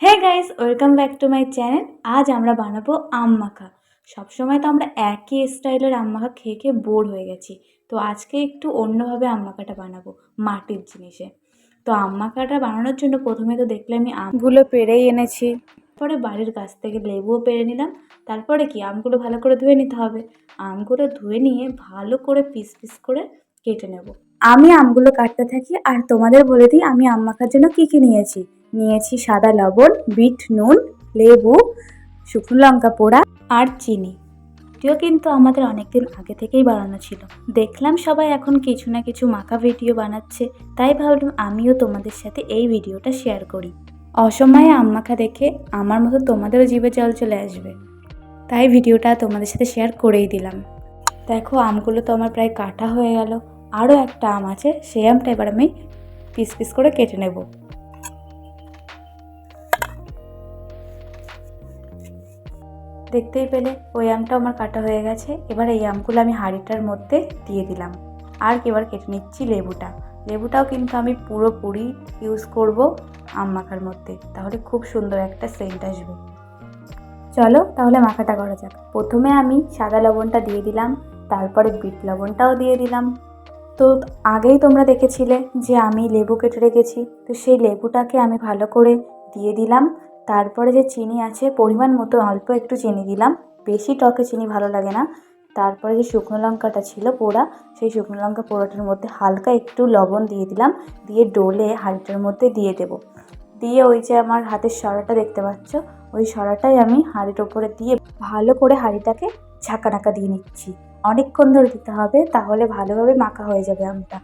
Hey guys, welcome back to my channel. আজ আমরা বানাবো আম মাখা। সবসময় তো আমরা একই স্টাইলের আম মাখা খেয়ে খেয়ে বোর হয়ে গেছি। তো আজকে একটু অন্যভাবে আম মাখাটা বানাবো, মাটির জিনিসে। তো আম মাখাটা বানানোর জন্য প্রথমে তো দেখলে আমি আমগুলো পেড়েই এনেছি। পরে বাড়ির গাছ থেকে লেবুও পেড়ে নিলাম। তারপরে কি আমগুলো ভালো করে ধুয়ে নিতে হবে। আমগুলো ধুয়ে নিয়ে ভালো করে পিস পিস করে কেটে নেব। আমি আমগুলো কাটতে থাকি আর তোমাদের বলে দিই আমি আম মাখার জন্য কী কী নিয়েছি। নিয়েছি সাদা লবণ, বিট নুন, লেবু, শুকনো লঙ্কা পোড়া আর চিনি। এটিও কিন্তু আমাদের অনেকদিন আগে থেকেই বানানো ছিল। দেখলাম সবাই এখন কিছু না কিছু মাখা ভিডিও বানাচ্ছে, তাই ভাবলাম আমিও তোমাদের সাথে এই ভিডিওটা শেয়ার করি। অসময়ে আম মাখা দেখে আমার মতো তোমাদেরও জিভে জল চলে আসবে, তাই ভিডিওটা তোমাদের সাথে শেয়ার করেই দিলাম। দেখো আমগুলো তো আমার প্রায় কাটা হয়ে গেল। আরও একটা আম আছে, সেই আমটা এবার আমি পিস পিস করে কেটে নেব। দেখতেই পেলে ওই আমটা আমার কাটা হয়ে গেছে। এবার এই আমগুলো আমি হাঁড়িটার মধ্যে দিয়ে দিলাম। আর এবার কেটে নিচ্ছি লেবুটা। লেবুটাও কিন্তু আমি পুরোপুরি ইউজ করব আম মাখার মধ্যে, তাহলে খুব সুন্দর একটা সেন্ট আসবে। চলো তাহলে মাখাটা করা যাক। প্রথমে আমি সাদা লবণটা দিয়ে দিলাম, তারপরে বিট লবণটাও দিয়ে দিলাম। তো আগেই তোমরা দেখেছিলে যে আমি লেবু কেটে রেখেছি, তো সেই লেবুটাকে আমি ভালো করে দিয়ে দিলাম। তারপরে যে চিনি আছে পরিমাণ মতো অল্প একটু চিনি দিলাম, বেশি টকে চিনি ভালো লাগে না। তারপরে যে শুকনো লঙ্কাটা ছিল পোড়া, সেই শুকনো লঙ্কা পোড়াটার মধ্যে হালকা একটু লবণ দিয়ে দিলাম, দিয়ে ডোলে হাঁড়িটার মধ্যে দিয়ে দেবো। দিয়ে ওই যে আমার হাতের সরাটা দেখতে পাচ্ছ, ওই সরাটাই আমি হাঁড়ির ওপরে দিয়ে ভালো করে হাঁড়িটাকে ঝাঁকানাকা দিয়ে নিচ্ছি। অনেকক্ষণ ধরে দিতে হবে, তাহলে ভালোভাবে মাখা হয়ে যাবে আমটা।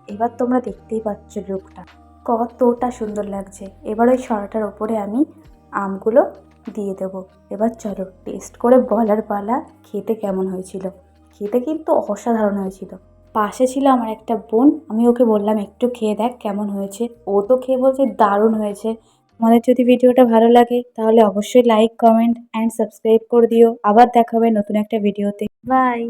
এবার তোমরা দেখতেই পাচ্ছ লুকটা কতটা সুন্দর লাগছে। এবার ওই সরাটার ওপরে আমি আমগুলো দিয়ে দেবো। এবার চলো টেস্ট করে বলার পালা, খেতে কেমন হয়েছিল। খেতে কিন্তু অসাধারণ হয়েছিল। পাশে ছিল আমার একটা বোন, আমি ওকে বললাম একটু খেয়ে দেখ কেমন হয়েছে। ও তো খেয়ে বলছে দারুণ হয়েছে। তোমাদের যদি ভিডিওটা ভালো লাগে তাহলে অবশ্যই লাইক, কমেন্ট অ্যান্ড সাবস্ক্রাইব করে দিও। আবার দেখা হবে নতুন একটা ভিডিওতে। বাই।